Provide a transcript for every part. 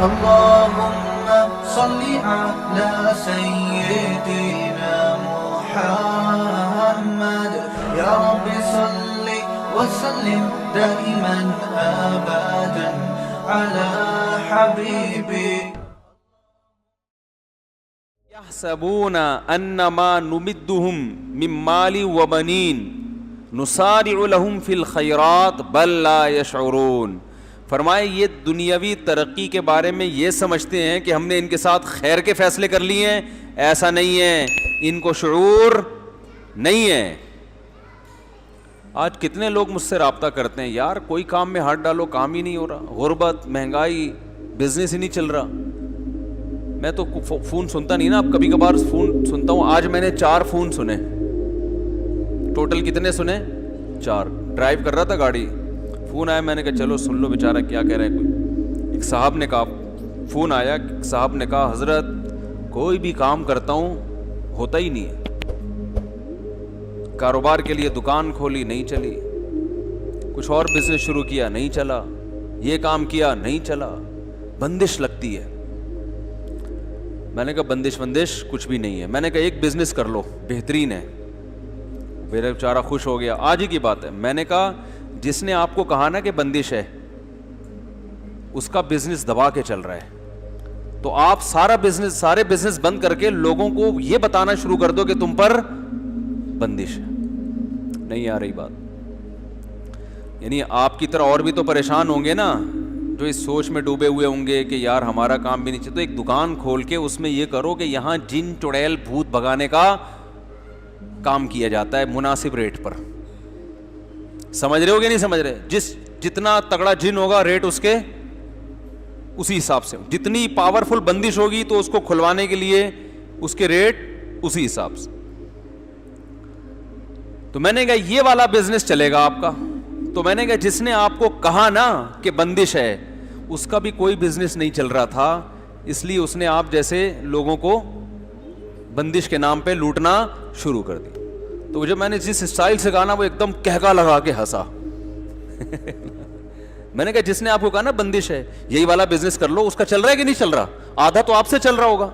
اللهم صل على سيدنا محمد يا رب صل وسلم دائما أبدا على حبيبك. يحسبون أنما نمدهم من مال وبنين نسارع لهم في الخيرات بل لا يشعرون. فرمائے یہ دنیاوی ترقی کے بارے میں یہ سمجھتے ہیں کہ ہم نے ان کے ساتھ خیر کے فیصلے کر لیے ہیں. ایسا نہیں ہے, ان کو شعور نہیں ہے. آج کتنے لوگ مجھ سے رابطہ کرتے ہیں, یار کوئی کام میں ہاتھ ڈالو کام ہی نہیں ہو رہا, غربت, مہنگائی, بزنس ہی نہیں چل رہا. میں تو فون سنتا نہیں نا, اب کبھی کبھار فون سنتا ہوں. آج میں نے 4 فون سنے, ٹوٹل کتنے سنے؟ 4. ڈرائیو کر رہا تھا گاڑی, فون آیا, میں نے کہا چلو سن لو بیچارہ کیا کہہ رہے ہیں. کوئی ایک صاحب نے کہا, فون آیا, صاحب نے کہا حضرت کوئی بھی کام کرتا ہوں ہوتا ہی نہیں ہے. کاروبار کے لیے دکان کھولی نہیں چلی, کچھ اور بزنس شروع کیا نہیں چلا, یہ کام کیا نہیں چلا, بندش لگتی ہے. میں نے کہا بندش کچھ بھی نہیں ہے. میں نے کہا ایک بزنس کر لو بہترین ہے. میرا بیچارہ خوش ہو گیا. آج ہی کی بات ہے, میں نے کہا جس نے آپ کو کہا نا کہ بندش ہے اس کا بزنس دبا کے چل رہا ہے, تو آپ سارے بزنس بند کر کے لوگوں کو یہ بتانا شروع کر دو کہ تم پر بندش ہے. نہیں آ رہی بات؟ یعنی آپ کی طرح اور بھی تو پریشان ہوں گے نا, جو اس سوچ میں ڈوبے ہوئے ہوں گے کہ یار ہمارا کام بھی نہیں چلتا. تو ایک دکان کھول کے اس میں یہ کرو کہ یہاں جن چڑیل بھوت بھگانے کا کام کیا جاتا ہے مناسب ریٹ پر. سمجھ رہے ہو کہ نہیں سمجھ رہے؟ جتنا تگڑا جن ہوگا ریٹ اس کے اسی حساب سے, جتنی پاورفل بندش ہوگی تو اس کو کھلوانے کے لیے اس کے ریٹ اسی حساب سے. تو میں نے کہا یہ والا بزنس چلے گا آپ کا. تو میں نے کہا جس نے آپ کو کہا نا کہ بندش ہے اس کا بھی کوئی بزنس نہیں چل رہا تھا, اس لیے اس نے آپ جیسے لوگوں کو بندش کے نام پہ لوٹنا شروع کر دی. تو جب میں نے جس اسٹائل سے کہا نا وہ ایک دم کہکا لگا کے ہنسا. میں نے کہا جس نے آپ کو کہا نا بندش ہے یہی والا بزنس کر لو, اس کا چل رہا ہے کہ نہیں چل رہا؟ آدھا تو آپ سے چل رہا ہوگا.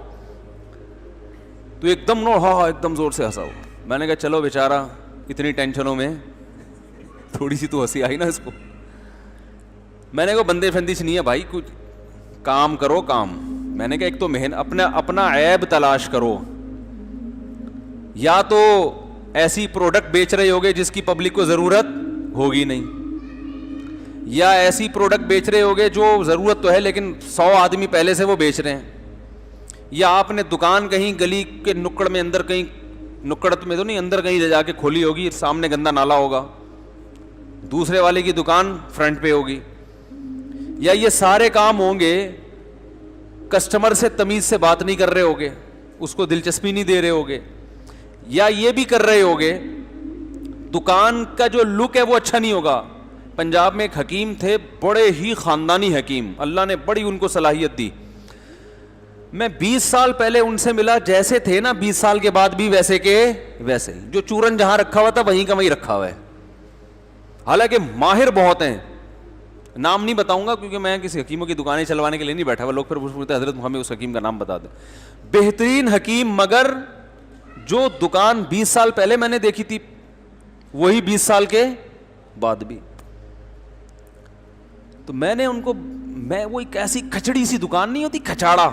تو ایک دم ایک دم زور سے ہنسا ہو. میں نے کہا چلو بیچارہ اتنی ٹینشنوں میں تھوڑی سی تو ہنسی آئی نا اس کو. میں نے کہا بندے فندش نہیں ہے بھائی, کچھ کام کرو کام. میں نے کہا ایک تو اپنا عیب تلاش کرو, یا تو ایسی پروڈکٹ بیچ رہے ہوگے جس کی پبلک کو ضرورت ہوگی نہیں, یا ایسی پروڈکٹ بیچ رہے ہوگے جو ضرورت تو ہے لیکن 100 آدمی پہلے سے وہ بیچ رہے ہیں, یا آپ نے دکان کہیں گلی کے نکڑ میں اندر کہیں, نکڑ میں تو نہیں اندر کہیں جا کے کھولی ہوگی, سامنے گندا نالا ہوگا, دوسرے والے کی دکان فرنٹ پہ ہوگی. یا یہ سارے کام ہوں گے کسٹمر سے تمیز سے بات نہیں کر رہے ہوگے, اس کو دلچسپی نہیں دے رہے ہوگے, یا یہ بھی کر رہے ہوگے دکان کا جو لک ہے وہ اچھا نہیں ہوگا. پنجاب میں ایک حکیم تھے, بڑے ہی خاندانی حکیم, اللہ نے بڑی ان کو صلاحیت دی. میں 20 سال پہلے ان سے ملا, جیسے تھے نا 20 سال کے بعد بھی ویسے کے ویسے, جو چورن جہاں رکھا ہوا تھا وہیں کا وہیں رکھا ہوا ہے. حالانکہ ماہر بہت ہیں, نام نہیں بتاؤں گا کیونکہ میں کسی حکیموں کی دکانیں چلوانے کے لیے نہیں بیٹھا ہوا. لوگ پھر پوچھتے ہیں حضرت ہمیں اس حکیم کا نام بتا دیں. بہترین حکیم, مگر جو دکان 20 سال پہلے میں نے دیکھی تھی وہی 20 سال کے بعد بھی. تو میں نے ان کو, میں وہ ایک ایسی کھچڑی سی دکان نہیں ہوتی, کھچاڑا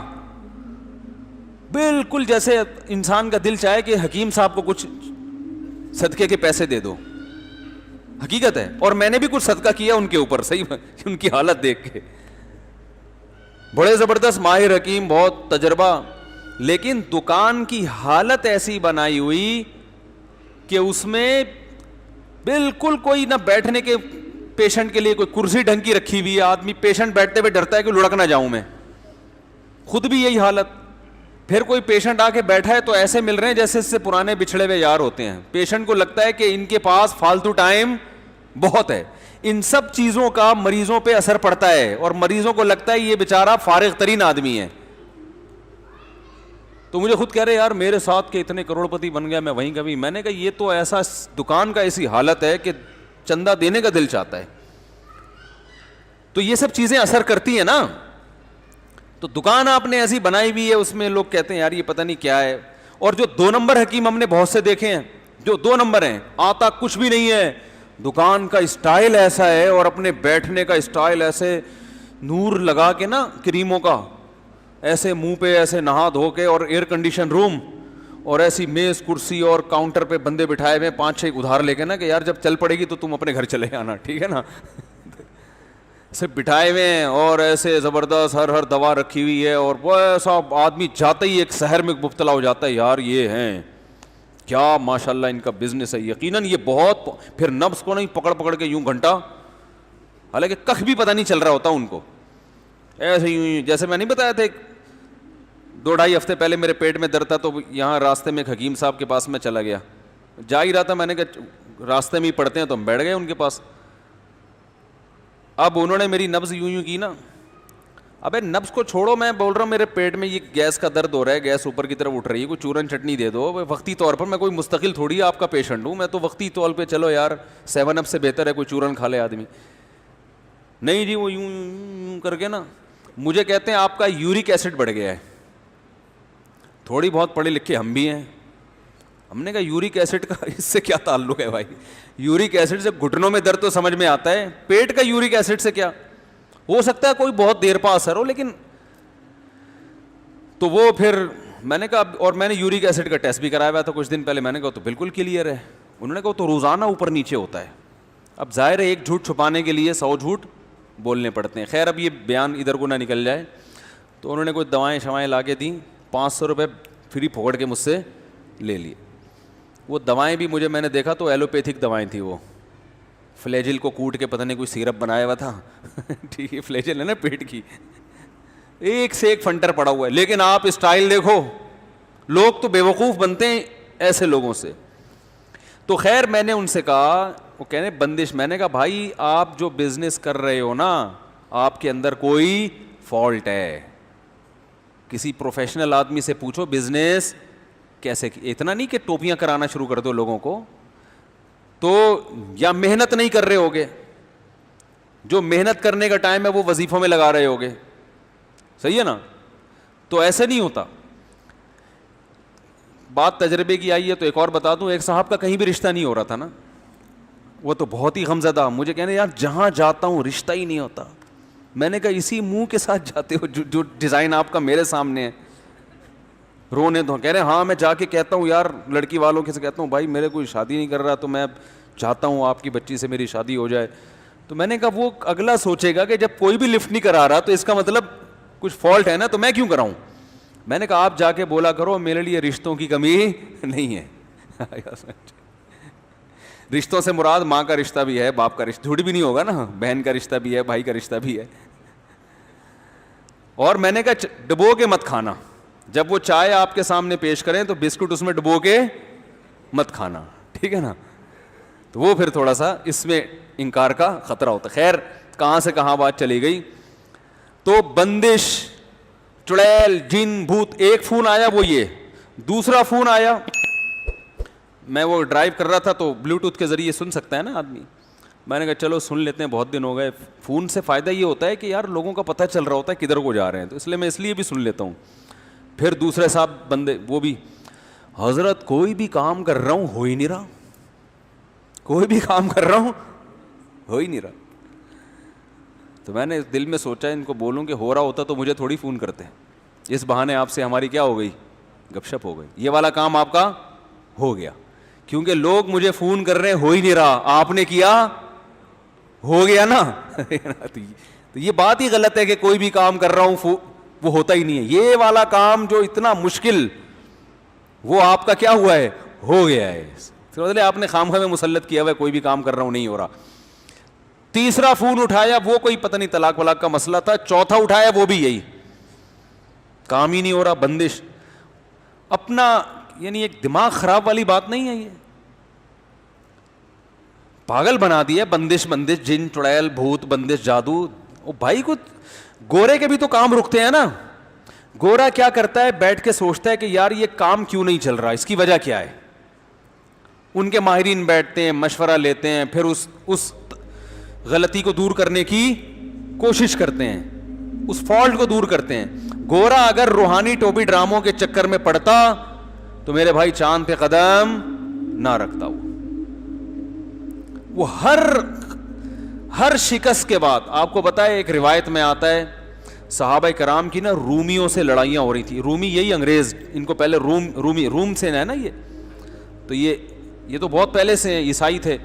بالکل, جیسے انسان کا دل چاہے کہ حکیم صاحب کو کچھ صدقے کے پیسے دے دو, حقیقت ہے. اور میں نے بھی کچھ صدقہ کیا ان کے اوپر, صحیح ان کی حالت دیکھ کے. بڑے زبردست ماہر حکیم, بہت تجربہ, لیکن دکان کی حالت ایسی بنائی ہوئی کہ اس میں بالکل کوئی نہ بیٹھنے کے, پیشنٹ کے لیے کوئی کرسی ڈھنگ کی رکھی ہوئی ہے, آدمی پیشنٹ بیٹھتے ہوئے ڈرتا ہے کہ لڑک نہ جاؤں میں, خود بھی یہی حالت. پھر کوئی پیشنٹ آ کے بیٹھا ہے تو ایسے مل رہے ہیں جیسے اس سے پرانے بچھڑے ہوئے یار ہوتے ہیں. پیشنٹ کو لگتا ہے کہ ان کے پاس فالتو ٹائم بہت ہے. ان سب چیزوں کا مریضوں پہ اثر پڑتا ہے, اور مریضوں کو لگتا ہے یہ بیچارہ فارغ ترین آدمی ہے. تو مجھے خود کہہ رہے یار میرے ساتھ کہ اتنے کروڑ پتی بن گیا, میں وہیں کبھی. میں نے کہا یہ تو ایسا دکان کا ایسی حالت ہے کہ چندہ دینے کا دل چاہتا ہے. تو یہ سب چیزیں اثر کرتی ہیں نا. تو دکان آپ نے ایسی بنائی ہوئی ہے, اس میں لوگ کہتے ہیں یار یہ پتہ نہیں کیا ہے. اور جو 2 نمبر حکیم ہم نے بہت سے دیکھے ہیں, جو 2 نمبر ہیں, آتا کچھ بھی نہیں ہے, دکان کا اسٹائل ایسا ہے اور اپنے بیٹھنے کا اسٹائل ایسے نور لگا کے نا کریموں کا, ایسے منہ پہ ایسے نہا دھو کے, اور ایئر کنڈیشن روم, اور ایسی میز کرسی اور کاؤنٹر پہ بندے بٹھائے ہوئے 5-6 ادھار لے کے نا کہ یار جب چل پڑے گی تو تم اپنے گھر چلے آنا, ٹھیک ہے نا. ایسے بٹھائے ہوئے ہیں اور ایسے زبردست ہر دوا رکھی ہوئی ہے, اور وہ ایسا آدمی جاتے ہی ایک شہر میں مبتلا ہو جاتا ہے, یار یہ ہیں کیا ماشاء اللہ ان کا بزنس ہے. یقیناً یہ بہت, پھر نفس کو نہیں پکڑ کے یوں گھنٹہ, حالانکہ کخ بھی پتہ نہیں چل رہا ہوتا ان کو, ایسے یوں. جیسے میں نہیں بتایا تھا 2-2.5 ہفتے پہلے میرے پیٹ میں درد تھا, تو یہاں راستے میں ایک حکیم صاحب کے پاس میں چلا گیا, جا ہی رہا تھا, میں نے کہا راستے میں ہی پڑتے ہیں, تو ہم بیٹھ گئے ان کے پاس. اب انہوں نے میری نبض یوں کی نا, ابے نبض کو چھوڑو, میں بول رہا ہوں میرے پیٹ میں یہ گیس کا درد ہو رہا ہے, گیس اوپر کی طرف اٹھ رہی ہے, کوئی چورن چٹنی دے دو وقتی طور پر. میں کوئی مستقل تھوڑی آپ کا پیشنٹ ہوں, میں تو وقتی طور پہ چلو یار 7 اپ سے بہتر ہے کوئی چورن کھا لے آدمی. نہیں جی, وہ یوں کر کے نا مجھے کہتے ہیں آپ کا یورک ایسڈ بڑھ گیا ہے. تھوڑی بہت پڑھے لکھے ہم بھی ہیں. ہم نے کہا یورک ایسڈ کا اس سے کیا تعلق ہے بھائی؟ یورک ایسڈ سے گھٹنوں میں درد تو سمجھ میں آتا ہے, پیٹ کا یورک ایسڈ سے کیا ہو سکتا ہے؟ کوئی بہت دیر پا اثر ہو, لیکن تو وہ پھر میں نے کہا, اور میں نے یورک ایسڈ کا ٹیسٹ بھی کرایا ہوا تھا کچھ دن پہلے, میں نے کہا تو بالکل کلیئر ہے. انہوں نے کہا تو روزانہ اوپر نیچے ہوتا ہے. اب ظاہر ہے ایک جھوٹ چھپانے کے لیے 100 جھوٹ بولنے پڑتے ہیں. خیر اب یہ بیان ادھر کو نہ نکل جائے, تو انہوں نے کوئی دوائیں لا کے دیں, 500 روپے فری پھوڑ کے مجھ سے لے لیے. وہ دوائیں بھی مجھے, میں نے دیکھا تو ایلوپیتھک دوائیں تھیں, وہ فلیجل کو کوٹ کے پتہ نہیں کوئی سیرپ بنایا ہوا تھا. ٹھیک ہے, فلیجل ہے نا پیٹ کی, ایک سے ایک فنٹر پڑا ہوا ہے. لیکن آپ اسٹائل دیکھو, لوگ تو بیوقوف بنتے ہیں ایسے لوگوں سے. تو خیر میں نے ان سے کہا, وہ کہنے بندش, میں نے کہا بھائی آپ جو بزنس کر رہے ہو نا, آپ کے اندر کوئی فالٹ ہے. کسی پروفیشنل آدمی سے پوچھو بزنس کیسے, اتنا نہیں کہ ٹوپیاں کرانا شروع کر دو لوگوں کو. تو یا محنت نہیں کر رہے ہوگے, جو محنت کرنے کا ٹائم ہے وہ وظیفوں میں لگا رہے ہوگے, صحیح ہے نا. تو ایسے نہیں ہوتا. بات تجربے کی آئی ہے تو ایک اور بتا دوں, ایک صاحب کا کہیں بھی رشتہ نہیں ہو رہا تھا نا, وہ تو بہت ہی غمزدہ, مجھے کہنے یار جہاں جاتا ہوں رشتہ ہی نہیں ہوتا. میں نے کہا اسی منہ کے ساتھ جاتے ہو جو ڈیزائن آپ کا میرے سامنے ہے. رونے دو, کہہ رہے ہاں میں جا کے کہتا ہوں یار لڑکی والوں کے سے کہتا ہوں بھائی میرے کوئی شادی نہیں کر رہا, تو میں چاہتا ہوں آپ کی بچی سے میری شادی ہو جائے. تو میں نے کہا وہ اگلا سوچے گا کہ جب کوئی بھی لفٹ نہیں کرا رہا تو اس کا مطلب کچھ فالٹ ہے نا, تو میں کیوں کراؤں. میں نے کہا آپ جا کے بولا کرو میرے لیے رشتوں کی کمی نہیں ہے. رشتوں سے مراد ماں کا رشتہ بھی ہے, باپ کا رشتہ, جھوٹ بھی نہیں ہوگا نا, بہن کا رشتہ بھی ہے, بھائی کا رشتہ بھی ہے. اور میں نے کہا ڈبو کے مت کھانا, جب وہ چائے آپ کے سامنے پیش کریں تو بسکٹ اس میں ڈبو کے مت کھانا, ٹھیک ہے نا. تو وہ پھر تھوڑا سا اس میں انکار کا خطرہ ہوتا. خیر کہاں سے کہاں بات چلی گئی. تو بندش, چڑیل, جن, بھوت. ایک فون آیا وہ یہ, دوسرا فون آیا, میں وہ ڈرائیو کر رہا تھا تو بلوٹوتھ کے ذریعے سن سکتا ہے نا آدمی. میں نے کہا چلو سن لیتے ہیں, بہت دن ہو گئے. فون سے فائدہ یہ ہوتا ہے کہ یار لوگوں کا پتہ چل رہا ہوتا ہے کدھر کو جا رہے ہیں, تو اس لیے میں اس لیے بھی سن لیتا ہوں. پھر دوسرے صاحب بندے, وہ بھی حضرت کوئی بھی کام کر رہا ہوں ہو ہی نہیں رہا, کوئی بھی کام کر رہا ہوں ہو ہی نہیں رہا. تو میں نے دل میں سوچا ان کو بولوں کہ ہو رہا ہوتا تو مجھے تھوڑی فون کرتے ہیں, اس بہانے آپ سے ہماری کیا ہو گئی, گپ شپ ہو گئی. یہ والا کام آپ کا ہو گیا, کیونکہ لوگ مجھے فون کر رہے ہیں ہو ہی نہیں رہا, آپ نے کیا ہو گیا نا. تو یہ بات ہی غلط ہے کہ کوئی بھی کام کر رہا ہوں وہ ہوتا ہی نہیں ہے. یہ والا کام جو اتنا مشکل, وہ آپ کا کیا ہوا ہے, ہو گیا ہے. مطلب آپ نے خامخواہ میں مسلط کیا ہوا ہے, کوئی بھی کام کر رہا ہوں نہیں ہو رہا. تیسرا فون اٹھایا, وہ کوئی پتہ نہیں طلاق ولاق کا مسئلہ تھا. چوتھا اٹھایا, وہ بھی یہی, کام ہی نہیں ہو رہا. بندش اپنا, یعنی ایک دماغ خراب والی بات نہیں ہے, یہ پاگل بنا دیا. بندش جن, چڑیل, بھوت, بندش, جادو. او بھائی کو گورے کے بھی تو کام رکتے ہیں نا. گورا کیا کرتا ہے, بیٹھ کے سوچتا ہے کہ یار یہ کام کیوں نہیں چل رہا, اس کی وجہ کیا ہے. ان کے ماہرین بیٹھتے ہیں, مشورہ لیتے ہیں, پھر اس غلطی کو دور کرنے کی کوشش کرتے ہیں. اس فالٹ کو دور کرتے ہیں. گورا اگر روحانی ٹوپی ڈراموں کے چکر میں پڑتا تو میرے بھائی چاند پہ قدم نہ رکھتا. وہ ہر شکست کے بعد, آپ کو پتا ہے ایک روایت میں آتا ہے صحابہ کرام کی نا رومیوں سے لڑائیاں ہو رہی تھی. رومی یہی انگریز, ان کو پہلے روم سے ہے نا یہ, تو یہ تو بہت پہلے سے ہیں, عیسائی تھے.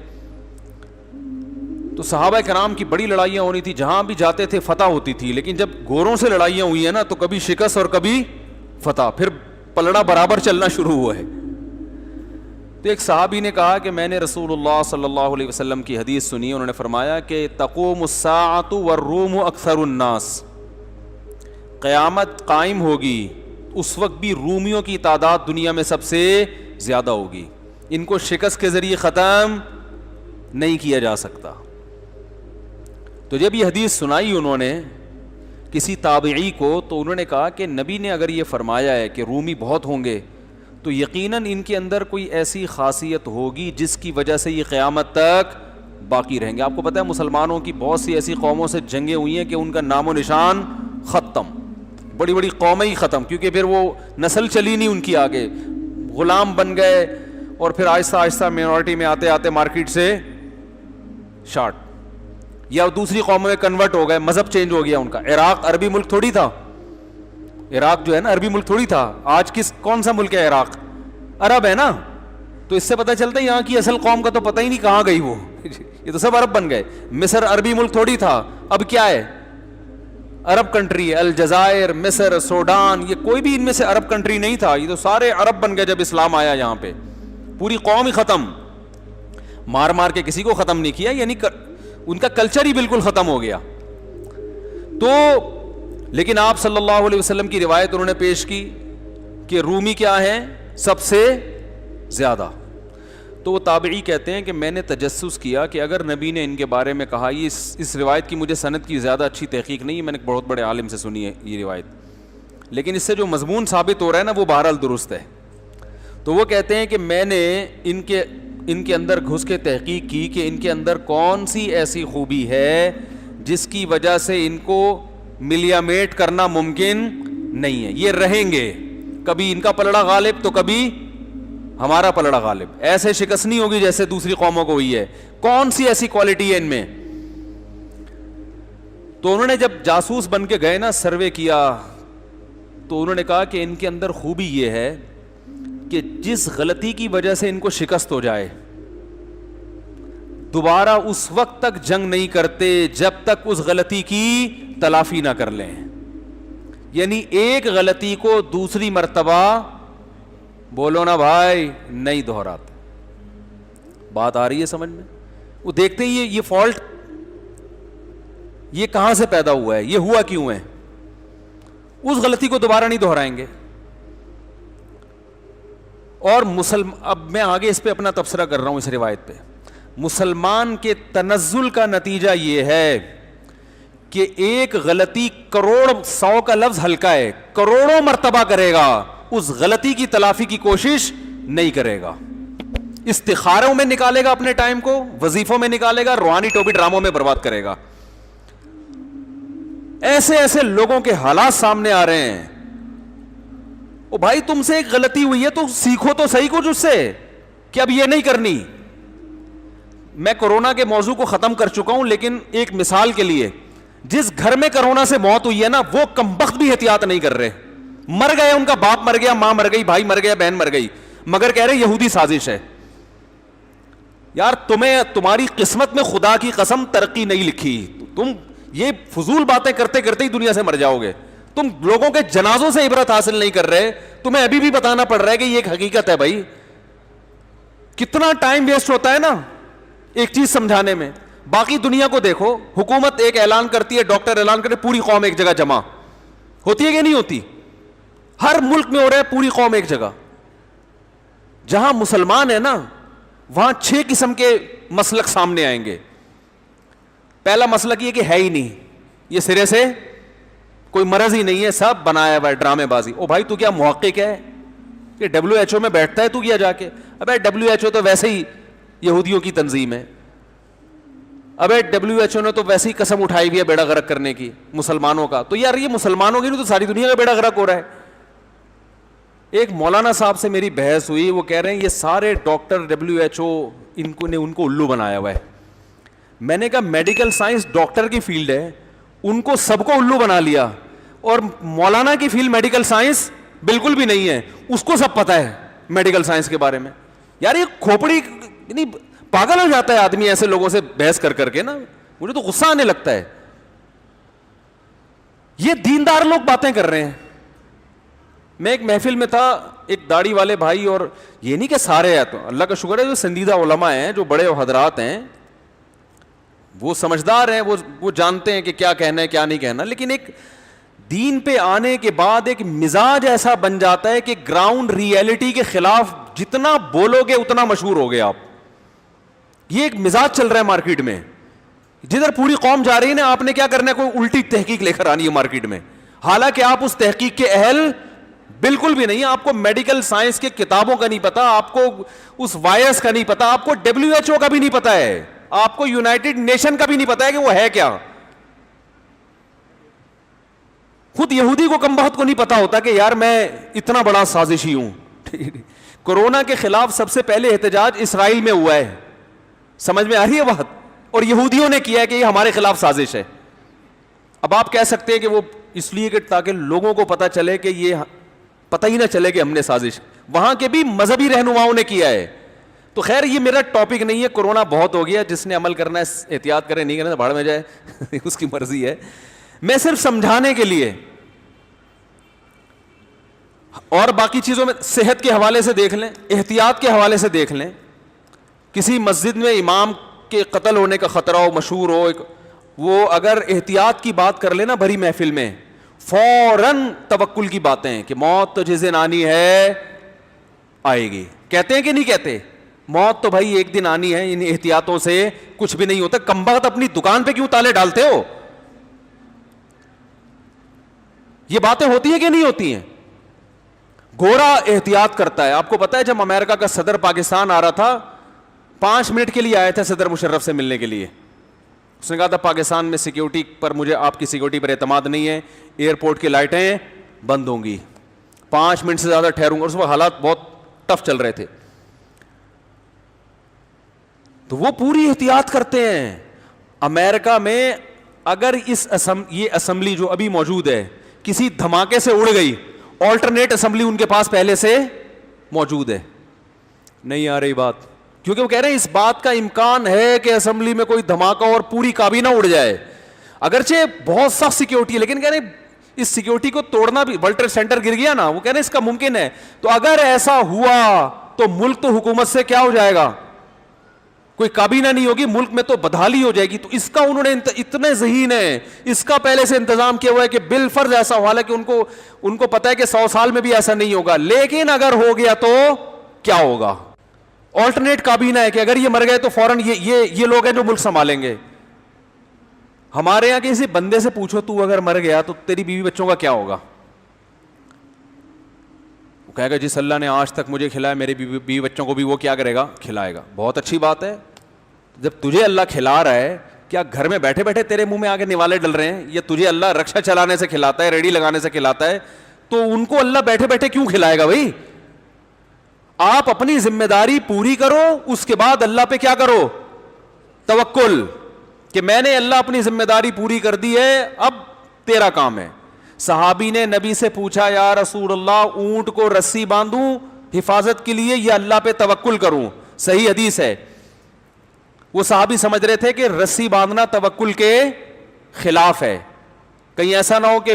تو صحابہ کرام کی بڑی لڑائیاں ہو رہی تھی, جہاں بھی جاتے تھے فتح ہوتی تھی. لیکن جب گوروں سے لڑائیاں ہوئی ہیں نا تو کبھی شکست اور کبھی فتح, پھر پلڑا برابر چلنا شروع ہوا ہے. تو ایک صحابی نے کہا کہ میں نے رسول اللہ صلی اللہ علیہ وسلم کی حدیث سنی, انہوں نے فرمایا کہ تقوم الساعۃ والروم اکثر الناس, قیامت قائم ہوگی اس وقت بھی رومیوں کی تعداد دنیا میں سب سے زیادہ ہوگی, ان کو شکست کے ذریعے ختم نہیں کیا جا سکتا. تو جب یہ حدیث سنائی انہوں نے کسی تابعی کو, تو انہوں نے کہا کہ نبی نے اگر یہ فرمایا ہے کہ رومی بہت ہوں گے تو یقیناً ان کے اندر کوئی ایسی خاصیت ہوگی جس کی وجہ سے یہ قیامت تک باقی رہیں گے. آپ کو پتہ ہے مسلمانوں کی بہت سی ایسی قوموں سے جنگیں ہوئی ہیں کہ ان کا نام و نشان ختم, بڑی بڑی قومیں ہی ختم, کیونکہ پھر وہ نسل چلی نہیں ان کی آگے, غلام بن گئے اور پھر آہستہ آہستہ مینورٹی میں آتے آتے مارکیٹ سے شارٹ, یا دوسری قوموں میں کنورٹ ہو گئے, مذہب چینج ہو گیا ان کا. عراق عربی ملک تھوڑی تھا, عراق جو ہے نا عربی ملک تھوڑی تھا. آج کون سا ملک ہے عراق؟ عرب ہے نا. تو اس سے پتہ چلتا ہے یہاں کی اصل قوم کا تو پتہ ہی نہیں کہاں گئی وہ, یہ تو سب عرب بن گئے. مصر عربی ملک تھوڑی تھا, اب کیا ہے؟ عرب کنٹری ہے. الجزائر, مصر, سوڈان, یہ کوئی بھی ان میں سے عرب کنٹری نہیں تھا, یہ تو سارے عرب بن گئے جب اسلام آیا یہاں پہ. پوری قوم ہی ختم, مار مار کے کسی کو ختم نہیں کیا, یعنی ان کا کلچر ہی بالکل ختم ہو گیا. تو لیکن آپ صلی اللہ علیہ وسلم کی روایت انہوں نے پیش کی کہ رومی کیا ہے؟ سب سے زیادہ. تو وہ تابعی کہتے ہیں کہ میں نے تجسس کیا کہ اگر نبی نے ان کے بارے میں کہا, یہ اس روایت کی مجھے سند کی زیادہ اچھی تحقیق نہیں, میں نے ایک بہت بڑے عالم سے سنی ہے یہ روایت, لیکن اس سے جو مضمون ثابت ہو رہا ہے نا وہ بہرحال درست ہے. تو وہ کہتے ہیں کہ میں نے ان کے اندر گھس کے تحقیق کی کہ ان کے اندر کون سی ایسی خوبی ہے جس کی وجہ سے ان کو ملیامیٹ کرنا ممکن نہیں ہے. یہ رہیں گے, کبھی ان کا پلڑا غالب تو کبھی ہمارا پلڑا غالب, ایسے شکست نہیں ہوگی جیسے دوسری قوموں کو ہوئی ہے. کون سی ایسی کوالٹی ہے ان میں؟ تو انہوں نے جب جاسوس بن کے گئے نا, سروے کیا, تو انہوں نے کہا کہ ان کے اندر خوبی یہ ہے کہ جس غلطی کی وجہ سے ان کو شکست ہو جائے دوبارہ اس وقت تک جنگ نہیں کرتے جب تک اس غلطی کی تلافی نہ کر لیں. یعنی ایک غلطی کو دوسری مرتبہ, بولو نا بھائی, نہیں دہراتے. بات آ رہی ہے سمجھ میں؟ وہ دیکھتے ہی یہ فالٹ یہ کہاں سے پیدا ہوا ہے, یہ ہوا کیوں ہے, اس غلطی کو دوبارہ نہیں دہرائیں گے. اور اب میں آگے اس پہ اپنا تبصرہ کر رہا ہوں اس روایت پہ. مسلمان کے تنزل کا نتیجہ یہ ہے کہ ایک غلطی کروڑ, 100 کا لفظ ہلکا ہے, کروڑوں مرتبہ کرے گا, اس غلطی کی تلافی کی کوشش نہیں کرے گا. استخاروں میں نکالے گا اپنے ٹائم کو, وظیفوں میں نکالے گا, روحانی ٹوپی ڈراموں میں برباد کرے گا. ایسے ایسے لوگوں کے حالات سامنے آ رہے ہیں. او بھائی تم سے ایک غلطی ہوئی ہے تو سیکھو تو صحیح کچھ اس سے کہ اب یہ نہیں کرنی. میں کورونا کے موضوع کو ختم کر چکا ہوں, لیکن ایک مثال کے لیے, جس گھر میں کورونا سے موت ہوئی ہے نا وہ کمبخت بھی احتیاط نہیں کر رہے. مر گئے, ان کا باپ مر گیا, ماں مر گئی, بھائی مر گیا, بہن مر گئی, مگر کہہ رہے یہودی سازش ہے. یار تمہاری قسمت میں خدا کی قسم ترقی نہیں لکھی. تم یہ فضول باتیں کرتے کرتے ہی دنیا سے مر جاؤ گے. تم لوگوں کے جنازوں سے عبرت حاصل نہیں کر رہے, تمہیں ابھی بھی بتانا پڑ رہا ہے کہ یہ ایک حقیقت ہے. بھائی کتنا ٹائم ویسٹ ہوتا ہے نا ایک چیز سمجھانے میں. باقی دنیا کو دیکھو, حکومت ایک اعلان کرتی ہے, ڈاکٹر اعلان کرتے, پوری قوم ایک جگہ جمع ہوتی ہے کہ نہیں ہوتی؟ ہر ملک میں ہو رہا ہے, پوری قوم ایک جگہ. جہاں مسلمان ہے نا وہاں 6 قسم کے مسلک سامنے آئیں گے. پہلا مسلک یہ کہ ہے ہی نہیں, یہ سرے سے کوئی مرض ہی نہیں ہے, سب بنایا ہوا ہے, ڈرامے بازی. او بھائی تو کیا محقق ہے کہ WHO میں بیٹھتا ہے تو کیا جا کے؟ ابے WHO تو ویسے ہی یہودیوں کی تنظیم ہے. ابے WHO نے تو ویسے ہی قسم اٹھائی ہوئی ہے بیڑا غرق کرنے کی مسلمانوں کا. تو یار یہ مسلمانوں کی نہیں تو ساری دنیا کا بیڑا غرق ہو رہا ہے. ایک مولانا صاحب سے میری بحث ہوئی, وہ کہہ رہے ہیں یہ سارے ڈاکٹر WHO ان کو الو بنایا ہوا ہے. میں نے کہا میڈیکل سائنس ڈاکٹر کی فیلڈ ہے, ان کو سب کو الو بنا لیا, اور مولانا کی فیلڈ میڈیکل سائنس بالکل بھی نہیں ہے, اس کو سب پتا ہے میڈیکل سائنس کے بارے میں. یار یہ کھوپڑی یعنی پاگل ہو جاتا ہے آدمی ایسے لوگوں سے بحث کر کر کے نا, مجھے تو غصہ آنے لگتا ہے. یہ دیندار لوگ باتیں کر رہے ہیں. میں ایک محفل میں تھا, ایک داڑھی والے بھائی, اور یہ نہیں کہ سارے ہیں, تو اللہ کا شکر ہے جو سندیدہ علماء ہیں, جو بڑے حضرات ہیں, وہ سمجھدار ہیں, وہ جانتے ہیں کہ کیا کہنا ہے کیا نہیں کہنا. لیکن ایک دین پہ آنے کے بعد ایک مزاج ایسا بن جاتا ہے کہ گراؤنڈ ریئلٹی کے خلاف جتنا بولو گے اتنا مشہور ہو گے آپ. یہ ایک مزاج چل رہا ہے مارکیٹ میں, جدھر پوری قوم جا رہی ہے نا, آپ نے کیا کرنا ہے, کوئی الٹی تحقیق لے کر آنی ہے مارکیٹ میں, حالانکہ آپ اس تحقیق کے اہل بالکل بھی نہیں. آپ کو میڈیکل سائنس کے کتابوں کا نہیں پتا, آپ کو اس وائرس کا نہیں پتا, آپ کو WHO کا بھی نہیں پتا ہے, آپ کو یونائٹڈ نیشن کا بھی نہیں پتا ہے کہ وہ ہے کیا. خود یہودی کو کم بہت کو نہیں پتا ہوتا کہ یار میں اتنا بڑا سازشی ہوں. کورونا کے خلاف سب سے پہلے احتجاج اسرائیل میں ہوا ہے, سمجھ میں آ رہی ہے بات, اور یہودیوں نے کیا ہے کہ یہ ہمارے خلاف سازش ہے. اب آپ کہہ سکتے ہیں کہ وہ اس لیے کہ تاکہ لوگوں کو پتا چلے کہ یہ پتہ ہی نہ چلے کہ ہم نے سازش, وہاں کے بھی مذہبی رہنماؤں نے کیا ہے. تو خیر یہ میرا ٹاپک نہیں ہے, کورونا بہت ہو گیا, جس نے عمل کرنا ہے احتیاط کرے, نہیں کرنا بھاڑ میں جائے, اس کی مرضی ہے. میں صرف سمجھانے کے لیے, اور باقی چیزوں میں صحت کے حوالے سے دیکھ لیں, احتیاط کے حوالے سے دیکھ لیں. کسی مسجد میں امام کے قتل ہونے کا خطرہ ہو, مشہور ہو, وہ اگر احتیاط کی بات کر لینا بھری محفل میں, فوراً توکل کی باتیں ہیں کہ موت تو جس دن آنی ہے آئے گی. کہتے ہیں کہ نہیں کہتے, موت تو بھائی ایک دن آنی ہے, ان احتیاطوں سے کچھ بھی نہیں ہوتا. کمبخت اپنی دکان پہ کیوں تالے ڈالتے ہو؟ یہ باتیں ہوتی ہیں کہ نہیں ہوتی ہیں؟ گورا احتیاط کرتا ہے. آپ کو پتا ہے جب امریکہ کا صدر پاکستان آ رہا تھا, 5 منٹ کے لیے آیا تھا صدر مشرف سے ملنے کے لیے. اس نے کہا تھا پاکستان میں سیکیورٹی پر, مجھے آپ کی سیکیورٹی پر اعتماد نہیں ہے, ایئرپورٹ کی لائٹیں بند ہوں گی, 5 منٹ سے زیادہ ٹھہروں گا. اس وقت حالات بہت ٹف چل رہے تھے, تو وہ پوری احتیاط کرتے ہیں. امریکہ میں اگر یہ اسمبلی جو ابھی موجود ہے کسی دھماکے سے اڑ گئی, آلٹرنیٹ اسمبلی ان کے پاس پہلے سے موجود ہے. نہیں آ رہی بات, کیونکہ وہ کہہ رہے ہیں اس بات کا امکان ہے کہ اسمبلی میں کوئی دھماکہ اور پوری کابینہ اڑ جائے. اگرچہ بہت سخت سیکیورٹی ہے, لیکن کہہ رہے ہیں اس سیکیورٹی کو توڑنا بھی, ورلڈ ٹریڈ سینٹر گر گیا نا, وہ کہہ رہے ہیں اس کا ممکن ہے. تو اگر ایسا ہوا تو ملک تو حکومت سے کیا ہو جائے گا, کوئی کابینہ نہیں ہوگی, ملک میں تو بدحالی ہو جائے گی. تو اس کا انہوں نے اتنے ذہین ہے, اس کا پہلے سے انتظام کیا ہوا ہے کہ بالفرض ایسا ہوا ہے کہ ان کو پتا ہے کہ 100 سال میں بھی ایسا نہیں ہوگا, لیکن اگر ہو گیا تو کیا ہوگا. آلٹرنیٹ کابینہ ہے کہ اگر یہ مر گئے تو فوراً یہ لوگ ہیں جو ملک سنبھالیں گے. ہمارے یہاں کسی بندے سے پوچھو تو اگر مر گیا تو تیری بیوی بچوں کا کیا ہوگا, وہ کہے گا جس اللہ نے آج تک مجھے کھلایا میرے بیوی بچوں کو بھی وہ کیا کرے گا, کھلائے گا. بہت اچھی بات ہے, جب تجھے اللہ کھلا رہا ہے, کیا گھر میں بیٹھے بیٹھے تیرے منہ میں آگے نوالے ڈل رہے ہیں, یا تجھے اللہ رکشا چلانے سے کھلاتا ہے, ریڈی لگانے سے کھلاتا ہے, تو ان کو اللہ بیٹھے بیٹھے کیوں کھلائے گا بھائی. آپ اپنی ذمہ داری پوری کرو, اس کے بعد اللہ پہ کیا کرو, توکل, کہ میں نے اللہ اپنی ذمہ داری پوری کر دی ہے, اب تیرا کام ہے. صحابی نے نبی سے پوچھا یا رسول اللہ اونٹ کو رسی باندھوں حفاظت کے لیے یا اللہ پہ توکل کروں؟ صحیح حدیث ہے. وہ صحابی سمجھ رہے تھے کہ رسی باندھنا توکل کے خلاف ہے, کہیں ایسا نہ ہو کہ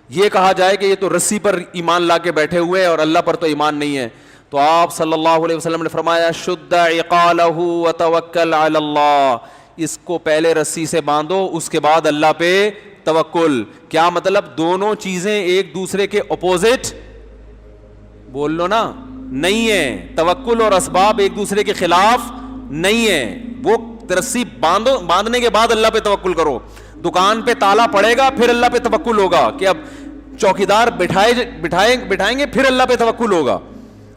یہ کہا جائے کہ یہ تو رسی پر ایمان لا کے بیٹھے ہوئے ہیں اور اللہ پر تو ایمان نہیں ہے. تو آپ صلی اللہ علیہ وسلم نے فرمایا شد عقالہ وتوکل علی اللہ, اس کو پہلے رسی سے باندھو اس کے بعد اللہ پہ توکل. کیا مطلب, دونوں چیزیں ایک دوسرے کے اپوزٹ بول لو نا نہیں ہے, توکل اور اسباب ایک دوسرے کے خلاف نہیں ہے. وہ رسی باندھنے کے بعد اللہ پہ توکل کرو, دکان پہ تالا پڑے گا پھر اللہ پہ توکل ہوگا, کہ اب چوکیدار بٹھائیں گے پھر اللہ پہ توکل ہوگا.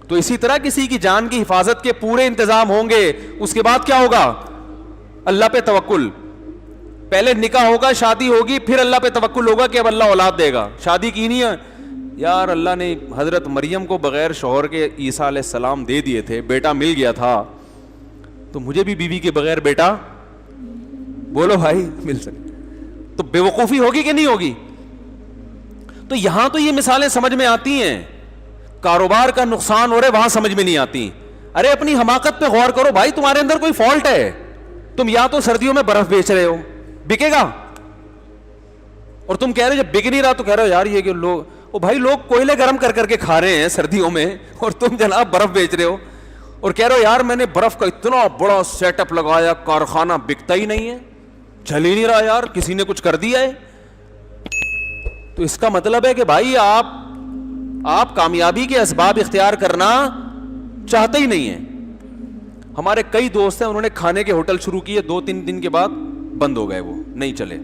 تو اسی طرح کسی کی جان کی حفاظت کے پورے انتظام ہوں گے, اس کے بعد کیا ہوگا, اللہ پہ توکل. پہلے نکاح ہوگا, شادی ہوگی, پھر اللہ پہ توکل ہوگا کہ اب اللہ اولاد دے گا. شادی کی نہیں ہے یار, اللہ نے حضرت مریم کو بغیر شوہر کے عیسیٰ علیہ السلام دے دیے تھے, بیٹا مل گیا تھا, تو مجھے بھی بیوی کے بغیر بیٹا بولو بھائی مل سکے. تو بے وقوفی ہوگی کہ نہیں ہوگی؟ تو یہاں تو یہ مثالیں سمجھ میں آتی ہیں. کاروبار کا نقصان ہو رہا ہے وہاں سمجھ میں نہیں آتی. ارے اپنی حماقت پہ غور کرو بھائی, تمہارے اندر کوئی فالٹ ہے. تم یا تو سردیوں میں برف بیچ رہے ہو, بکے گا, اور تم کہہ رہے ہو جب بک نہیں رہا تو کہہ رہے ہو یار یہ کہ لوگ, او بھائی لوگ کوئلے گرم کر کر کے کھا رہے ہیں سردیوں میں, اور تم جناب برف بیچ رہے ہو اور کہہ رہے ہو یار میں نے برف کا اتنا بڑا سیٹ اپ لگایا, کارخانہ بکتا ہی نہیں ہے, چل ہی نہیں رہا یار, کسی نے کچھ کر دیا ہے. تو اس کا مطلب ہے کہ بھائی آپ کامیابی کے اسباب اختیار کرنا چاہتے ہی نہیں ہیں. ہمارے کئی دوست ہیں, انہوں نے کھانے کے ہوٹل شروع کیے, 2-3 دن کے بعد بند ہو گئے, وہ نہیں چلے.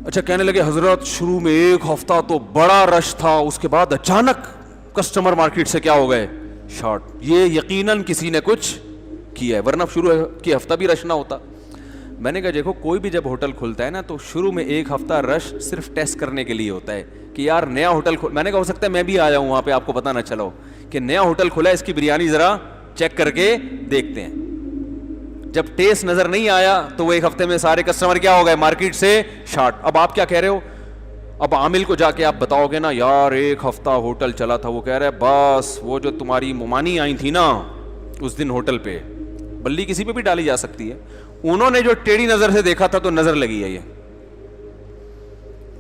اچھا کہنے لگے حضرت شروع میں 1 ہفتہ تو بڑا رش تھا, اس کے بعد اچانک کسٹمر مارکیٹ سے کیا ہو گئے, شارٹ. یہ یقیناً کسی نے کچھ کیا ہے, ورنہ شروع کے ہفتہ بھی رش نہ ہوتا. میں نے کہا دیکھو کوئی بھی جب ہوٹل کھلتا ہے نا تو شروع میں 1 ہفتہ رش صرف ٹیسٹ کرنے کے لیے ہوتا ہے کہ یار نیا ہوٹل میں نے کہا ہو سکتا ہے میں بھی آ جاؤں وہاں پہ, آپ کو پتہ نہ چلو کہ نیا ہوٹل کھلا ہے, اس کی بریانی ذرا چیک کر کے دیکھتے ہیں. جب ٹیسٹ نظر نہیں آیا تو وہ 1 ہفتے میں سارے کسٹمر کیا ہو گئے, مارکیٹ سے شارٹ. اب آپ کیا کہہ رہے ہو, اب عامل کو جا کے آپ بتاؤ گے نا یار 1 ہفتہ ہوٹل چلا تھا, وہ کہہ رہا ہے بس وہ جو تمہاری ممانی آئی تھی نا اس دن ہوٹل پہ, بلی کسی پہ بھی ڈالی جا سکتی ہے, انہوں نے جو ٹیڑھی نظر سے دیکھا تھا تو نظر لگی ہے یہ.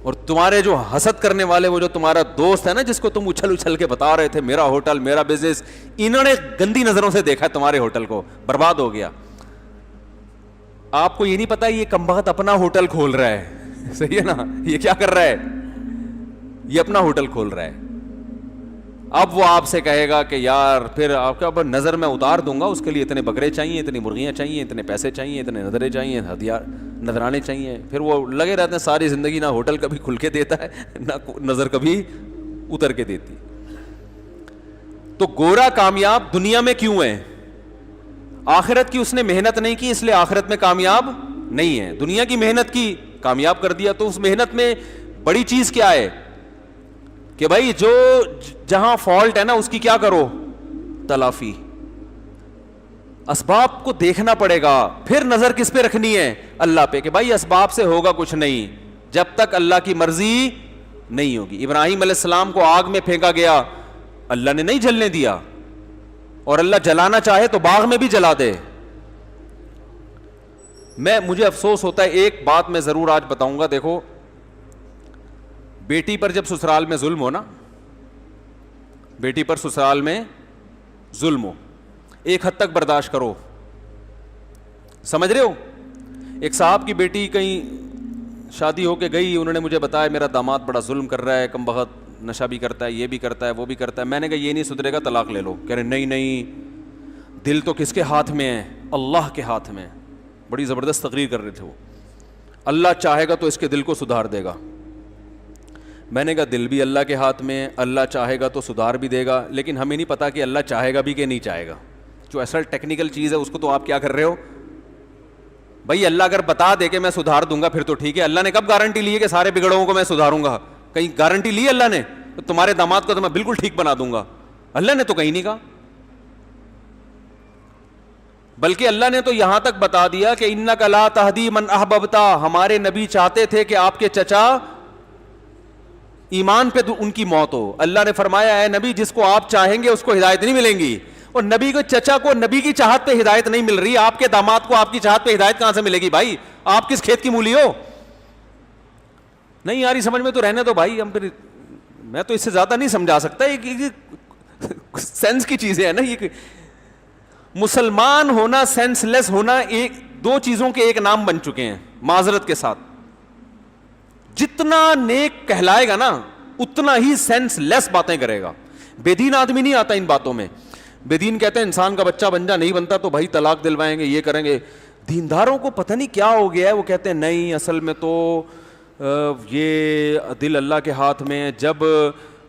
اور تمہارے جو حسد کرنے والے, وہ جو تمہارا دوست ہے نا جس کو تم اچھل اچھل کے بتا رہے تھے میرا ہوٹل میرا بزنس, انہوں نے گندی نظروں سے دیکھا تمہارے ہوٹل کو, برباد ہو گیا. آپ کو یہ نہیں پتا یہ کمبخت اپنا ہوٹل کھول رہا ہے, صحیح ہے نا, یہ کیا کر رہا ہے, یہ اپنا ہوٹل کھول رہا ہے. اب وہ آپ سے کہے گا کہ یار پھر آپ کا نظر میں اتار دوں گا, اس کے لیے اتنے بکرے چاہیے, اتنی مرغیاں چاہیے, اتنے پیسے چاہیے, اتنے نظریں چاہیے, ہتھیار نظرانے چاہیے. پھر وہ لگے رہتے ہیں ساری زندگی, نہ ہوٹل کبھی کھل کے دیتا ہے نہ نظر کبھی اتر کے دیتی. تو گورا کامیاب دنیا میں کیوں ہے؟ آخرت کی اس نے محنت نہیں کی, اس لیے آخرت میں کامیاب نہیں ہے. دنیا کی محنت کی, کامیاب کر دیا. تو اس محنت میں بڑی چیز کیا ہے کہ بھائی جو جہاں فالٹ ہے نا اس کی کیا کرو, تلافی. اسباب کو دیکھنا پڑے گا, پھر نظر کس پہ رکھنی ہے, اللہ پہ, کہ بھائی اسباب سے ہوگا کچھ نہیں جب تک اللہ کی مرضی نہیں ہوگی. ابراہیم علیہ السلام کو آگ میں پھینکا گیا, اللہ نے نہیں جلنے دیا, اور اللہ جلانا چاہے تو باغ میں بھی جلا دے. مجھے افسوس ہوتا ہے, ایک بات میں ضرور آج بتاؤں گا. دیکھو بیٹی پر جب سسرال میں ظلم ہو نا, بیٹی پر سسرال میں ظلم ہو, ایک حد تک برداشت کرو, سمجھ رہے ہو. ایک صاحب کی بیٹی کہیں شادی ہو کے گئی, انہوں نے مجھے بتایا میرا داماد بڑا ظلم کر رہا ہے, کم بخت نشہ بھی کرتا ہے, یہ بھی کرتا ہے, وہ بھی کرتا ہے. میں نے کہا یہ نہیں سدھرے گا, طلاق لے لو. کہہ رہے نہیں نہیں, دل تو کس کے ہاتھ میں ہے, اللہ کے ہاتھ میں. بڑی زبردست تقریر کر رہے تھے وہ, اللہ چاہے گا تو اس کے دل کو سدھار دے گا. میں نے کہا دل بھی اللہ کے ہاتھ میں, اللہ چاہے گا تو سدھار بھی دے گا, لیکن ہمیں نہیں پتا کہ اللہ چاہے گا بھی کہ نہیں چاہے گا. جو اصل ٹیکنیکل چیز ہے اس کو تو آپ کیا کر رہے ہو بھائی. اللہ اگر بتا دے کہ میں سدھار دوں گا پھر تو ٹھیک ہے. اللہ نے کب گارنٹی لی ہے کہ سارے بگڑوں کو میں سدھاروں گا؟ کہیں گارنٹی لی اللہ نے تو تمہارے داماد کو تو میں بالکل ٹھیک بنا دوں گا؟ اللہ نے تو کہیں نہیں کہا. بلکہ اللہ نے تو یہاں تک بتا دیا کہ انک لا تہدی من احببت, ہمارے نبی چاہتے تھے کہ آپ کے چچا ایمان پہ ان کی موت ہو. اللہ نے فرمایا اے نبی جس کو آپ چاہیں گے اس کو ہدایت نہیں ملیں گی. اور نبی کو چچا کو نبی کی چاہت پہ ہدایت نہیں مل رہی, آپ کے داماد کو آپ کی چاہت پہ ہدایت کہاں سے ملے گی بھائی؟ آپ کس کھیت کی مولی ہو؟ نہیں یاری سمجھ میں تو رہنے دو بھائی, ہم پھر میں تو اس سے زیادہ نہیں سمجھا سکتا. یہ سینس کی چیزیں ہیں نا. یہ مسلمان ہونا, سینس لیس ہونا, ایک دو چیزوں کے ایک نام بن چکے ہیں معذرت کے ساتھ. جتنا نیک کہلائے گا نا اتنا ہی سینس لیس باتیں کرے گا. بے دین آدمی نہیں آتا ان باتوں میں. بے دین کہتے ہیں انسان کا بچہ بن جا, نہیں بنتا تو بھائی طلاق دلوائیں گے, یہ کریں گے. دینداروں کو پتہ نہیں کیا ہو گیا ہے, وہ کہتے ہیں نہیں اصل میں تو یہ دل اللہ کے ہاتھ میں. جب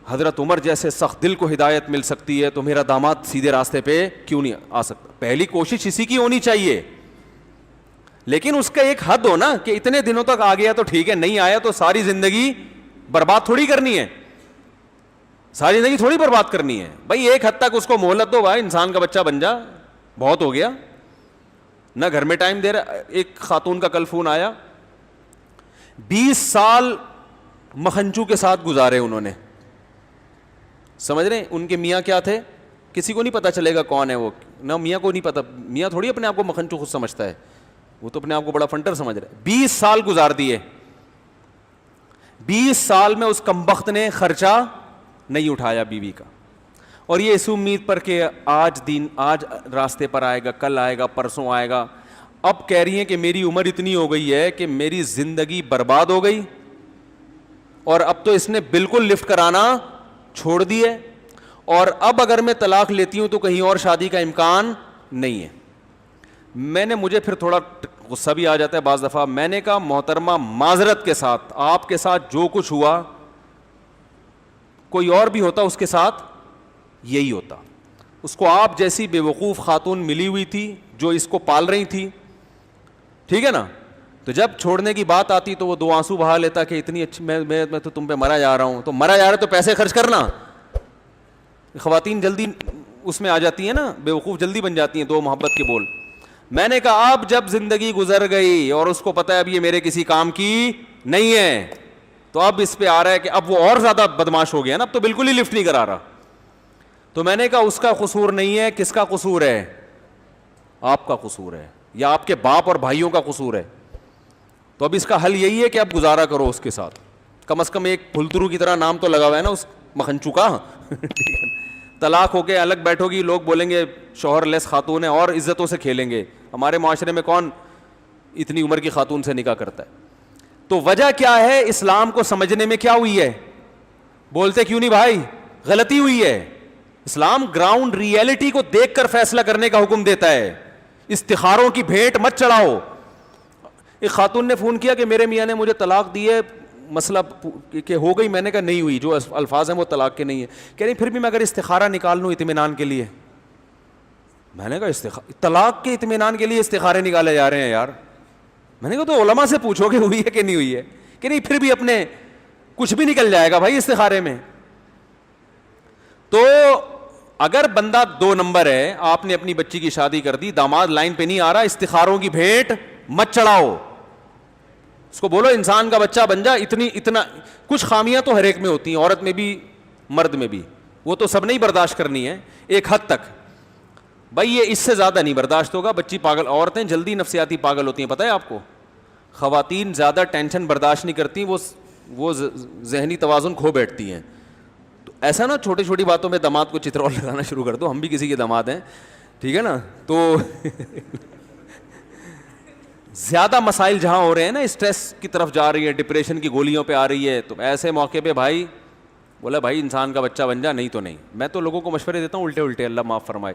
حضرت عمر جیسے سخت دل کو ہدایت مل سکتی ہے تو میرا داماد سیدھے راستے پہ کیوں نہیں آ سکتا؟ پہلی کوشش اسی کی ہونی چاہیے. لیکن اس کا ایک حد ہو نا کہ اتنے دنوں تک آ گیا تو ٹھیک ہے, نہیں آیا تو ساری زندگی برباد تھوڑی کرنی ہے, ساری زندگی تھوڑی برباد کرنی ہے بھائی. ایک حد تک اس کو مہلت دو بھائی, انسان کا بچہ بن جا, بہت ہو گیا. نہ گھر میں ٹائم دے رہا. ایک خاتون کا کل فون آیا, 20 سال مکھنچو کے ساتھ گزارے انہوں نے, سمجھ رہے ہیں. ان کے میاں کیا تھے کسی کو نہیں پتا چلے گا کون ہے وہ, نہ میاں کو نہیں پتا, میاں تھوڑی اپنے آپ کو مکھنچو خود سمجھتا ہے, وہ تو اپنے آپ کو بڑا فنٹر سمجھ رہا ہے. 20 سال گزار دیے, 20 سال میں اس کمبخت نے خرچہ نہیں اٹھایا بیوی کا, اور یہ اس امید پر کہ آج راستے پر آئے گا, کل آئے گا, پرسوں آئے گا. اب کہہ رہی ہیں کہ میری عمر اتنی ہو گئی ہے کہ میری زندگی برباد ہو گئی, اور اب تو اس نے بالکل لفٹ کرانا چھوڑ دی ہے, اور اب اگر میں طلاق لیتی ہوں تو کہیں اور شادی کا امکان نہیں ہے. مجھے پھر تھوڑا غصہ بھی آ جاتا ہے بعض دفعہ. میں نے کہا محترمہ معذرت کے ساتھ, آپ کے ساتھ جو کچھ ہوا کوئی اور بھی ہوتا اس کے ساتھ یہی ہوتا. اس کو آپ جیسی بے وقوف خاتون ملی ہوئی تھی جو اس کو پال رہی تھی, ٹھیک ہے نا. تو جب چھوڑنے کی بات آتی تو وہ 2 آنسو بہا لیتا کہ اتنی اچھی, میں تو تم پہ مرا جا رہا ہوں. تو مرا جا رہا ہے تو پیسے خرچ کرنا. خواتین جلدی اس میں آ جاتی ہیں نا, بے وقوف جلدی بن جاتی ہیں 2 محبت کے بول. میں نے کہا اب جب زندگی گزر گئی اور اس کو پتا ہے اب یہ میرے کسی کام کی نہیں ہے, تو اب اس پہ آ رہا ہے کہ اب وہ اور زیادہ بدماش ہو گیا نا, اب تو بالکل ہی لفٹ نہیں کرا رہا. تو میں نے کہا اس کا قصور نہیں ہے, کس کا قصور ہے؟ آپ کا قصور ہے, یا آپ کے باپ اور بھائیوں کا قصور ہے. تو اب اس کا حل یہی ہے کہ اب گزارا کرو اس کے ساتھ, کم از کم ایک پھلترو کی طرح نام تو لگا ہوا ہے نا اس مکھنچو کا. طلاق ہو کے الگ بیٹھو گی, لوگ بولیں گے شوہر لیس خاتون ہے, اور عزتوں سے کھیلیں گے. ہمارے معاشرے میں کون اتنی عمر کی خاتون سے نکاح کرتا ہے؟ تو وجہ کیا ہے؟ اسلام کو سمجھنے میں کیا ہوئی ہے؟ بولتے کیوں نہیں بھائی؟ غلطی ہوئی ہے. اسلام گراؤنڈ ریئلٹی کو دیکھ کر فیصلہ کرنے کا حکم دیتا ہے. استخاروں کی بھیٹ مت چڑھاؤ. ایک خاتون نے فون کیا کہ میرے میاں نے مجھے طلاق دی ہے, مسئلہ کہ ہو گئی. میں نے کہا نہیں ہوئی, جو الفاظ ہیں وہ طلاق کے نہیں ہیں. کہہ رہی پھر بھی میں اگر استخارہ نکال لوں اطمینان کے لیے. میں نے کہا طلاق کے اطمینان کے لیے استخارے نکالے جا رہے ہیں یار. میں نے کہا تو علماء سے پوچھو کہ ہوئی ہے کہ نہیں ہوئی ہے. کہ نہیں پھر بھی اپنے کچھ بھی نکل جائے گا بھائی استخارے میں. تو اگر بندہ 2 نمبر ہے, آپ نے اپنی بچی کی شادی کر دی, داماد لائن پہ نہیں آ رہا, استخاروں کی بھیٹ مت چڑھاؤ. اس کو بولو انسان کا بچہ بن جا. اتنا کچھ خامیاں تو ہر ایک میں ہوتی ہیں, عورت میں بھی مرد میں بھی, وہ تو سب نہیں برداشت کرنی ہے ایک حد تک. بھائی یہ اس سے زیادہ نہیں برداشت ہوگا. بچی پاگل, عورتیں جلدی نفسیاتی پاگل ہوتی ہیں, پتہ ہے آپ کو. خواتین زیادہ ٹینشن برداشت نہیں کرتی, وہ ذہنی توازن کھو بیٹھتی ہیں. تو ایسا نا چھوٹی چھوٹی باتوں میں داماد کو چترول لگانا شروع کر دو. ہم بھی کسی کے داماد ہیں, ٹھیک ہے نا. تو زیادہ مسائل جہاں ہو رہے ہیں نا, اسٹریس کی طرف جا رہی ہے, ڈپریشن کی گولیوں پہ آ رہی ہے, تو ایسے موقع پہ بھائی بولا بھائی انسان کا بچہ بن جا, نہیں تو نہیں. میں تو لوگوں کو مشورے دیتا ہوں الٹے, اللہ معاف فرمائے.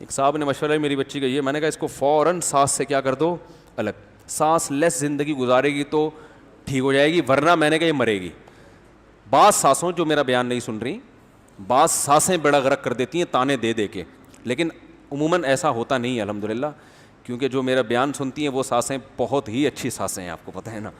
ایک صاحب نے مشورہ میری بچی کا یہ, میں نے کہا اس کو فوراً سانس سے کیا کر دو الگ, سانس لیس زندگی گزارے گی تو ٹھیک ہو جائے گی, ورنہ میں نے کہا یہ مرے گی. بعض سانسوں جو میرا بیان نہیں سن رہی, بعض سانسیں بڑا غرق کر دیتی ہیں تانے دے دے کے, لیکن عموماً ایسا ہوتا نہیں ہے الحمدللہ, کیونکہ جو میرا بیان سنتی ہیں وہ سانسیں بہت ہی اچھی سانسیں ہیں, آپ کو پتہ ہے نا.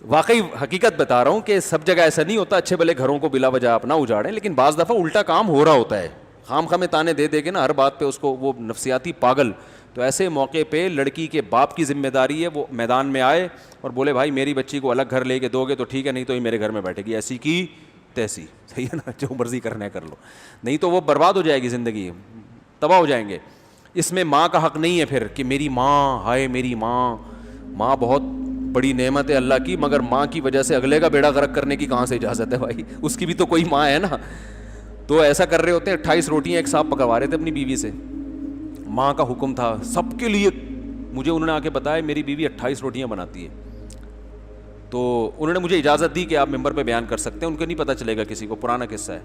واقعی حقیقت بتا رہا ہوں کہ سب جگہ ایسا نہیں ہوتا, اچھے بھلے گھروں کو بلا وجہ اپنا اجاڑیں, لیکن بعض دفعہ الٹا کام ہو رہا ہوتا ہے. خام خامے تانے دے دے کے نا ہر بات پہ اس کو وہ نفسیاتی پاگل. تو ایسے موقع پہ لڑکی کے باپ کی ذمہ داری ہے وہ میدان میں آئے اور بولے بھائی میری بچی کو الگ گھر لے کے دو گے تو ٹھیک ہے, نہیں تو یہ میرے گھر میں بیٹھے گی, ایسی کی تیسی, صحیح ہے نا, جو مرضی کرنا ہے کر لو, نہیں تو وہ برباد ہو جائے گی زندگی, تباہ ہو جائیں گے. اس میں ماں کا حق نہیں ہے پھر کہ میری ماں, ہائے میری ماں. ماں بہت بڑی نعمت ہے اللہ کی, مگر ماں کی وجہ سے اگلے کا بیڑا غرق کرنے کی کہاں سے اجازت ہے بھائی, اس کی بھی تو کوئی ماں ہے نا. تو ایسا کر رہے ہوتے ہیں. 28 روٹیاں ایک صاحب پکوا رہے تھے اپنی بیوی سے, ماں کا حکم تھا سب کے لیے. مجھے انہوں نے آ کے بتایا میری بیوی 28 روٹیاں بناتی ہے. تو انہوں نے مجھے اجازت دی کہ آپ ممبر پہ بیان کر سکتے ہیں, ان کو نہیں پتہ چلے گا کسی کو, پرانا قصہ ہے.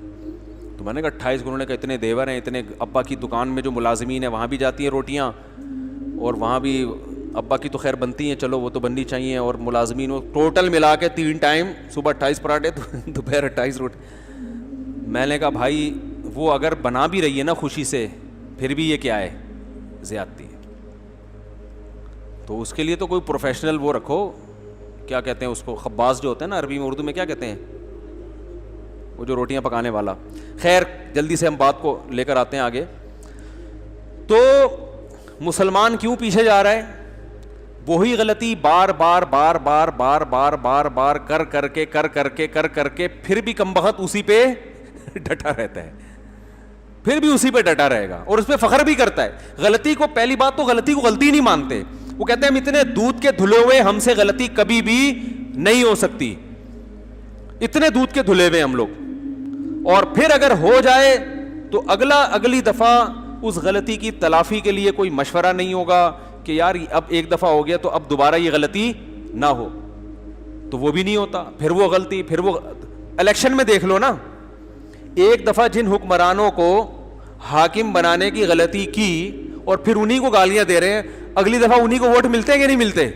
تو میں نے کہا 28, انہوں نے کہا اتنے دیور ہیں, اتنے ابا کی دکان میں جو ملازمین ہیں وہاں بھی جاتی ہیں روٹیاں, اور وہاں بھی ابا کی تو خیر بنتی ہیں, چلو وہ تو بننی چاہیے, اور ملازمین وہ ٹوٹل ملا کے 3 ٹائم, صبح 28 پراٹھے, دوپہر 28 روٹی. میں نے کہا بھائی وہ اگر بنا بھی رہی ہے نا خوشی سے, پھر بھی یہ کیا ہے, زیادتی ہے. تو اس کے لیے تو کوئی پروفیشنل وہ رکھو, کیا کہتے ہیں اس کو, خباز جو ہوتے ہیں نا عربی میں, اردو میں کیا کہتے ہیں, وہ جو روٹیاں پکانے والا. خیر جلدی سے ہم بات کو لے کر آتے ہیں آگے. تو مسلمان کیوں پیچھے جا رہا ہے؟ وہی غلطی بار بار بار بار بار بار بار بار کر کر کے پھر بھی کمبخت اسی پہ ڈٹا رہتا ہے, پھر بھی اسی پہ ڈٹا رہے گا اور اس پہ فخر بھی کرتا ہے. غلطی کو, پہلی بات تو غلطی کو غلطی نہیں مانتے, وہ کہتے ہیں ہم اتنے دودھ کے دھلے ہوئے, ہم سے غلطی کبھی بھی نہیں ہو سکتی, اتنے دودھ کے دھلے ہوئے ہم لوگ. اور پھر اگر ہو جائے تو اگلی دفعہ اس غلطی کی تلافی کے لیے کوئی مشورہ نہیں ہوگا کہ یار اب ایک دفعہ ہو گیا تو اب دوبارہ یہ غلطی نہ ہو, تو وہ بھی نہیں ہوتا. پھر وہ غلطی, پھر وہ الیکشن میں دیکھ لو نا, ایک دفعہ جن حکمرانوں کو حاکم بنانے کی غلطی کی اور پھر انہی کو گالیاں دے رہے ہیں, اگلی دفعہ انہی کو ووٹ ملتے ہیں کہ نہیں ملتے؟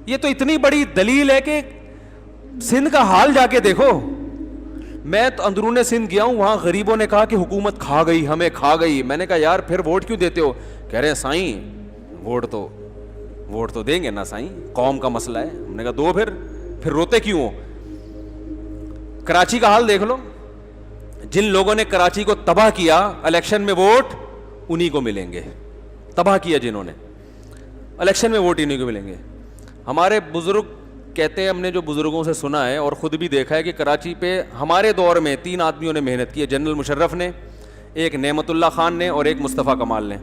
یہ تو اتنی بڑی دلیل ہے کہ سندھ کا حال جا کے دیکھو. میں تو اندرون سندھ گیا ہوں, وہاں غریبوں نے کہا کہ حکومت کھا گئی, ہمیں کھا گئی. میں نے کہا یار پھر ووٹ کیوں دیتے ہو؟ کہہ رہے ہیں سائیں ووٹ تو دیں گے نا سائیں, قوم کا مسئلہ ہے. ہم نے کہا دو, پھر روتے کیوں ہو؟ کراچی کا حال دیکھ لو, جن لوگوں نے کراچی کو تباہ کیا, الیکشن میں ووٹ انہی کو ملیں گے. تباہ کیا جنہوں نے, الیکشن میں ووٹ انہی کو ملیں گے. ہمارے بزرگ کہتے ہیں, ہم نے جو بزرگوں سے سنا ہے اور خود بھی دیکھا ہے کہ کراچی پہ ہمارے دور میں 3 آدمیوں نے محنت کی ہے, جنرل مشرف نے, ایک نعمت اللہ خان نے اور ایک مصطفیٰ کمال نے.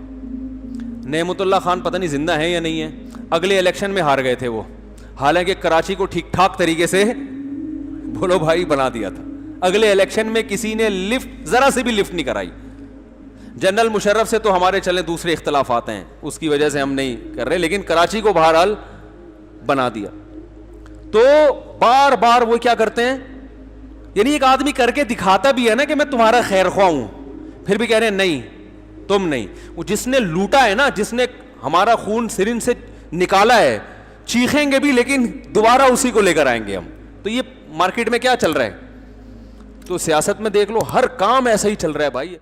نعمت اللہ خان پتہ نہیں زندہ ہیں یا نہیں ہیں, اگلے الیکشن میں ہار گئے تھے وہ, حالانکہ کراچی کو ٹھیک ٹھاک طریقے سے بولو بھائی بنا دیا تھا. اگلے الیکشن میں کسی نے لفٹ, ذرا سے بھی لفٹ نہیں کرائی. جنرل مشرف سے تو ہمارے چلے دوسرے اختلافات ہیں, اس کی وجہ سے ہم نہیں کر رہے, لیکن کراچی کو بہرحال بنا دیا. تو بار بار وہ کیا کرتے ہیں, یعنی ایک آدمی کر کے دکھاتا بھی ہے نا کہ میں تمہارا خیر خواہ ہوں, پھر بھی کہہ رہے ہیں نہیں تم نہیں. وہ جس نے لوٹا ہے نا, جس نے ہمارا خون سرن سے نکالا ہے, چیخیں گے بھی لیکن دوبارہ اسی کو لے کر آئیں گے ہم. تو یہ مارکیٹ میں کیا چل رہا ہے, تو سیاست میں دیکھ لو ہر کام ایسا ہی چل رہا ہے بھائی.